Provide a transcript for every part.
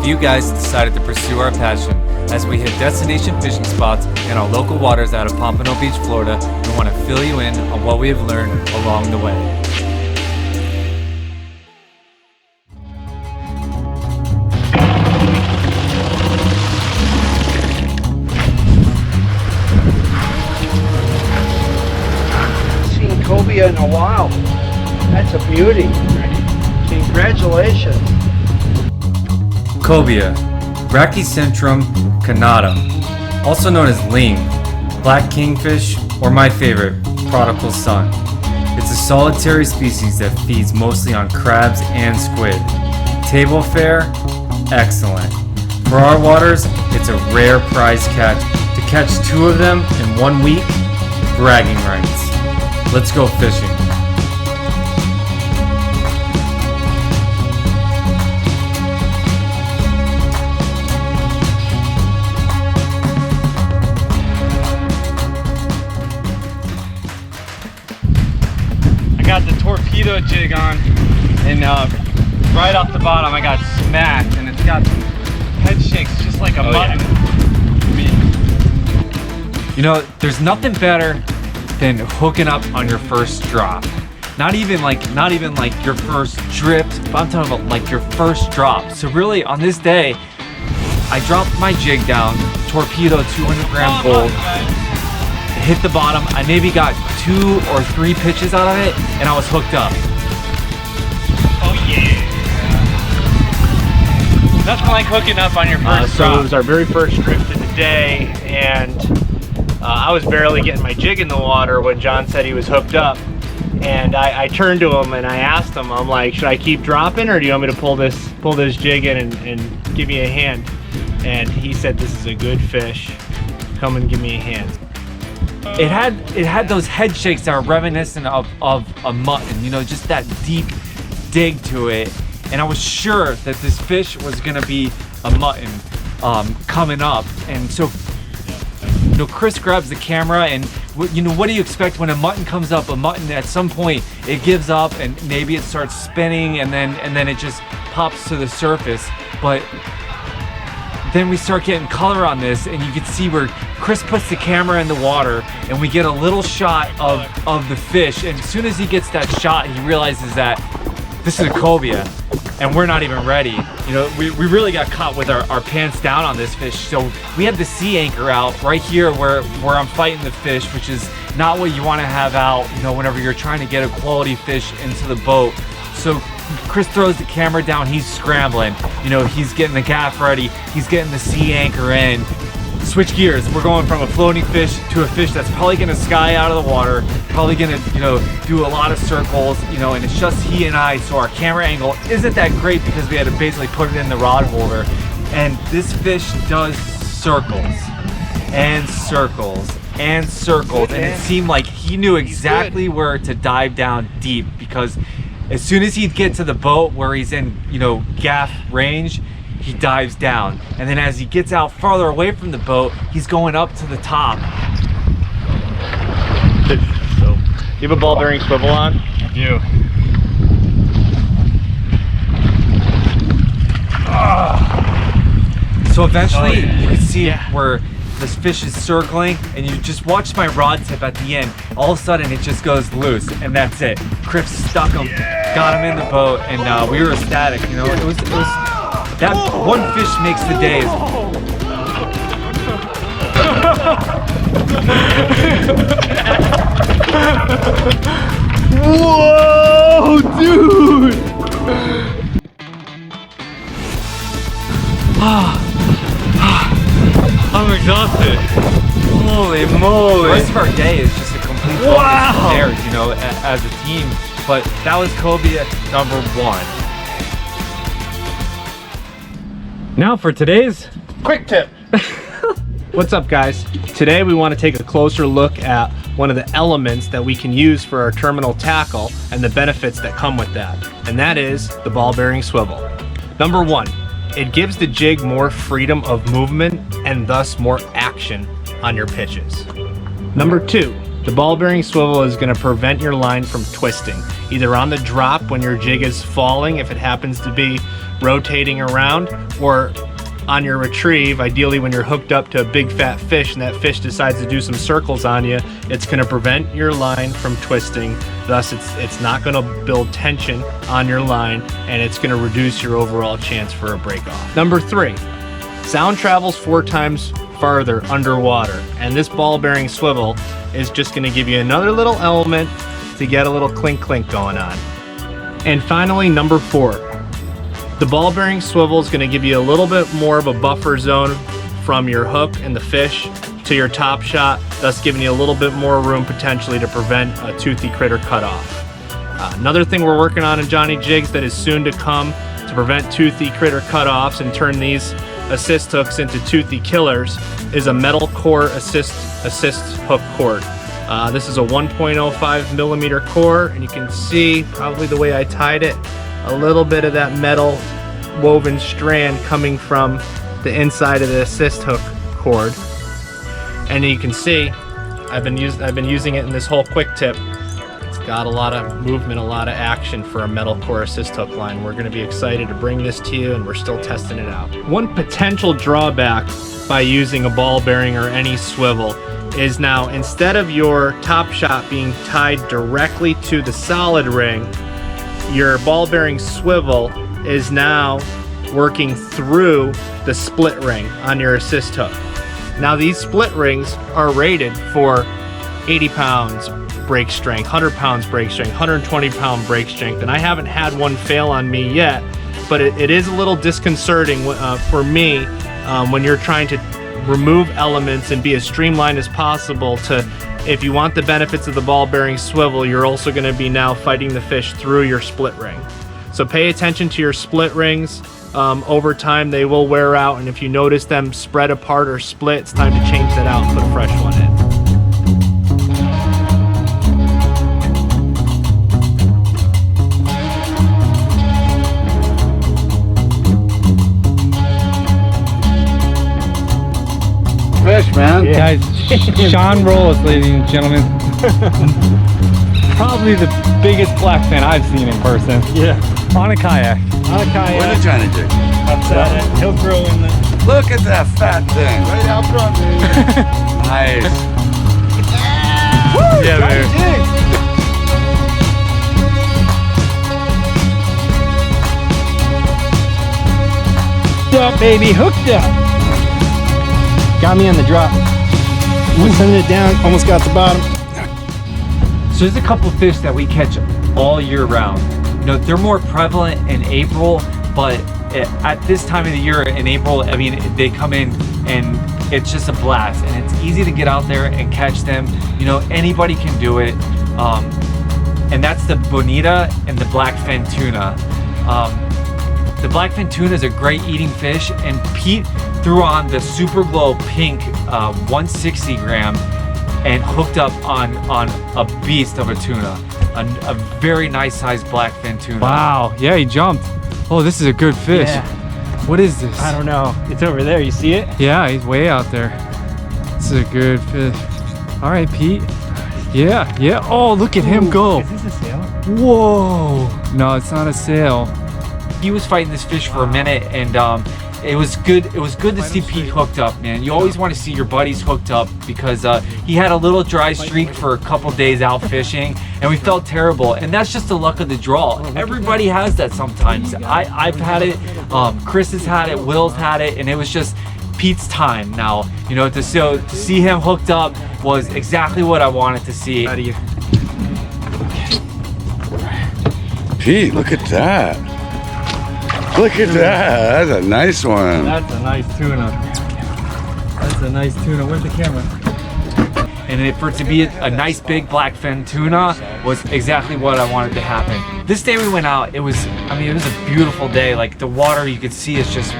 a few guys decided to pursue our passion as we hit destination fishing spots in our local waters out of Pompano Beach, Florida. We want to fill you in on what we have learned along the way. COBIA in a while. That's a beauty. Congratulations. COBIA, Brachycentrum canatum, also known as ling, black kingfish, or my favorite, prodigal son. It's a solitary species that feeds mostly on crabs and squid. Table fare, excellent. For our waters, it's a rare prize catch. To catch 2 of them in 1 week, bragging rights. Let's go fishing. I got the torpedo jig on, and right off the bottom I got smacked, and it's got head shakes just like a button. Yeah. You know, there's nothing better than hooking up on your first drop. Not even like your first drip, but I'm talking about like your first drop. So really on this day, I dropped my jig down, torpedo 200-gram gold, hit the bottom. I maybe got 2 or 3 pitches out of it, and I was hooked up. Oh yeah. Nothing like hooking up on your first drop. So it was our very first trip to the day, and I was barely getting my jig in the water when John said he was hooked up. And I turned to him and I asked him, I'm like, should I keep dropping, or do you want me to pull this jig in and give me a hand? And he said, this is a good fish. Come and give me a hand. It had those head shakes that are reminiscent of a mutton, you know, just that deep dig to it. And I was sure that this fish was gonna be a mutton coming up. And so, you know, Chris grabs the camera, and you know, what do you expect when a mutton comes up? A mutton at some point it gives up, and maybe it starts spinning, and then it just pops to the surface. But then we start getting color on this, and you can see where Chris puts the camera in the water, and we get a little shot of the fish. And as soon as he gets that shot, he realizes that this is a cobia, and we're not even ready. You know, we really got caught with our pants down on this fish. So we had the sea anchor out right here where I'm fighting the fish, which is not what you want to have out, you know, whenever you're trying to get a quality fish into the boat. So Chris throws the camera down, he's scrambling, you know, he's getting the gaff ready, he's getting the sea anchor in. Switch gears, we're going from a floating fish to a fish that's probably gonna sky out of the water, probably gonna, you know, do a lot of circles, you know, and it's just he and I, so our camera angle isn't that great because we had to basically put it in the rod holder. And this fish does circles and circles and circles, and it seemed like he knew exactly where to dive down deep, because as soon as he'd get to the boat where he's in, you know, gaff range, he dives down. And then as he gets out farther away from the boat, he's going up to the top. So, you have a ball bearing swivel on? I do. So eventually you can see where this fish is circling, and you just watch my rod tip at the end. All of a sudden it just goes loose, and that's it. Chris stuck him, got him in the boat, and we were ecstatic. You know, it was that one fish makes the day. Whoa, dude! I'm exhausted. Holy moly! The rest of our day is just a complete focus there, you know, as a team. But that was COBIA #1. Now for today's quick tip. What's up, guys? Today we want to take a closer look at one of the elements that we can use for our terminal tackle and the benefits that come with that, and that is the ball bearing swivel. Number 1, it gives the jig more freedom of movement and thus more action on your pitches. Number 2, the ball bearing swivel is going to prevent your line from twisting. either on the drop when your jig is falling, if it happens to be rotating around, or on your retrieve, ideally when you're hooked up to a big fat fish and that fish decides to do some circles on you. It's going to prevent your line from twisting, thus it's not going to build tension on your line, and it's going to reduce your overall chance for a break off. Number 3, sound travels 4 times farther underwater, and this ball bearing swivel is just going to give you another little element to get a little clink clink going on. And finally, number 4, the ball bearing swivel is going to give you a little bit more of a buffer zone from your hook and the fish to your top shot, thus giving you a little bit more room potentially to prevent a toothy critter cutoff. Another thing we're working on in Johnny Jigs that is soon to come to prevent toothy critter cutoffs and turn these assist hooks into toothy killers is a metal core assist hook cord. This is a 1.05 millimeter core, and you can see probably the way I tied it, a little bit of that metal woven strand coming from the inside of the assist hook cord. And you can see I've been using it in this whole quick tip. It's got a lot of movement, a lot of action for a metal core assist hook line. We're going to be excited to bring this to you, and we're still testing it out. One potential drawback by using a ball bearing or any swivel is now, instead of your top shot being tied directly to the solid ring, your ball bearing swivel is now working through the split ring on your assist hook. Now these split rings are rated for 80 pounds brake strength, 100 pounds brake strength, 120 pound brake strength, and I haven't had one fail on me yet, but it is a little disconcerting for me when you're trying to remove elements and be as streamlined as possible. If you want the benefits of the ball bearing swivel, you're also going to be now fighting the fish through your split ring. So pay attention to your split rings. Over time they will wear out, and if you notice them spread apart or split, it's time to change that out and put a fresh one in. Fish, man. Yeah. Guys, Shaun Roles, ladies and gentlemen. Probably the biggest blackfin I've seen in person. Yeah. On a kayak. On a kayak. What a JohnnyJig. That's it. He'll grow in the... Look at that fat thing. Right out front, dude. Nice. Yeah, man. Hooked up, baby. Hooked up. Got me on the drop. We're sending it down. Almost got the bottom. So there's a couple fish that we catch all year round. You know, they're more prevalent in April, but at this time of the year in April, I mean, they come in and it's just a blast, and it's easy to get out there and catch them. You know, anybody can do it. And that's the bonita and the blackfin tuna. The blackfin tuna is a great eating fish, and Pete threw on the Super Glow Pink 160 gram and hooked up on a beast of a tuna, a very nice sized blackfin tuna. Wow, yeah, he jumped. Oh, this is a good fish. Yeah. What is this? I don't know. It's over there. You see it? Yeah, he's way out there. This is a good fish. All right, Pete. Yeah, yeah. Oh, look at him go. Is this a sail? Whoa. No, it's not a sail. He was fighting this fish for a minute, and it was good. It was good to see Pete hooked up, man. You always want to see your buddies hooked up, because he had a little dry streak for a couple days out fishing, and we felt terrible. And that's just the luck of the draw. Everybody has that sometimes. I've had it. Chris has had it. Will's had it, and it was just Pete's time now. You know, to see him hooked up was exactly what I wanted to see. Pete, look at that. Look at that. That's a nice one. That's a nice tuna. That's a nice tuna. Where's the camera? And for it to be a nice big blackfin tuna was exactly what I wanted to happen. This day we went out, it was a beautiful day. Like, the water, you could see, is just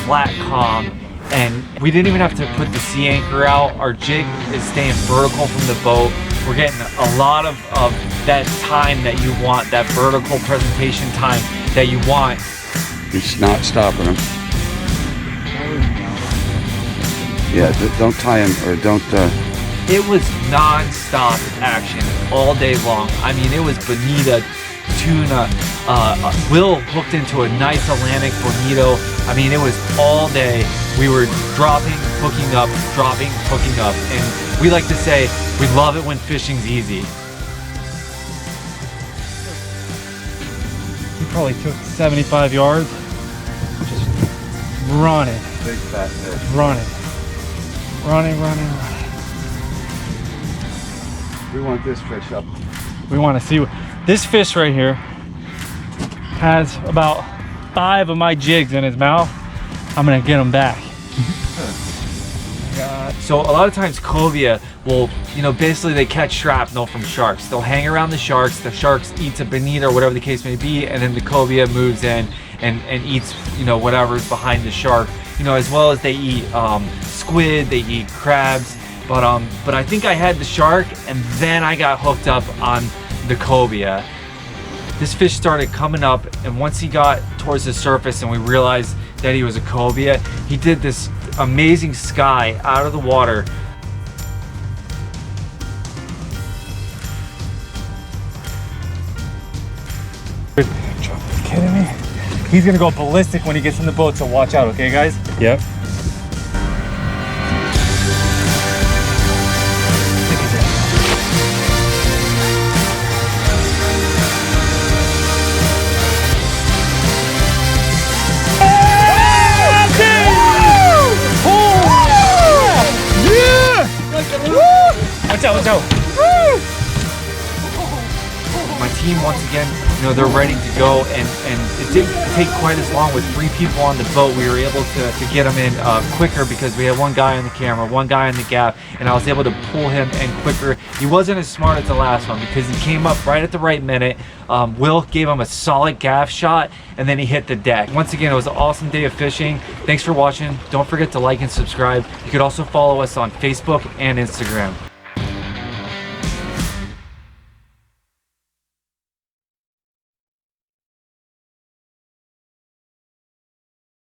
flat, calm. And we didn't even have to put the sea anchor out. Our jig is staying vertical from the boat. We're getting a lot of that time that you want, that vertical presentation time that you want. It's not stopping him. Yeah, don't tie him, or don't... It was non-stop action all day long. I mean, it was bonita tuna. Will hooked into a nice Atlantic bonito. I mean, it was all day. We were dropping, hooking up, dropping, hooking up. And we like to say, we love it when fishing's easy. He probably took 75 yards. Just running. Big fat fish. Running. Running. We want this fish up. We want to see what this fish right here has. About 5 of my jigs in his mouth. I'm gonna get him back. So a lot of times cobia will, you know, basically they catch shrapnel from sharks. They'll hang around the sharks eats a bonita or whatever the case may be, and then the cobia moves in and eats, you know, whatever's behind the shark, you know, as well as they eat squid, they eat crabs. But I think I had the shark and then I got hooked up on the cobia. This fish started coming up, and once he got towards the surface and we realized that he was a cobia, he did this amazing sky out of the water. Are you kidding me? He's gonna go ballistic when he gets in the boat, so watch out, okay guys? Yep. Watch out. My team, once again, you know, they're ready to go, and it didn't take quite as long with 3 people on the boat. We were able to get them in quicker because we had 1 guy on the camera, 1 guy on the gaff, and I was able to pull him in quicker. He wasn't as smart as the last one because he came up right at the right minute. Will gave him a solid gaff shot, and then he hit the deck. Once again, it was an awesome day of fishing. Thanks for watching. Don't forget to like and subscribe. You could also follow us on Facebook and Instagram.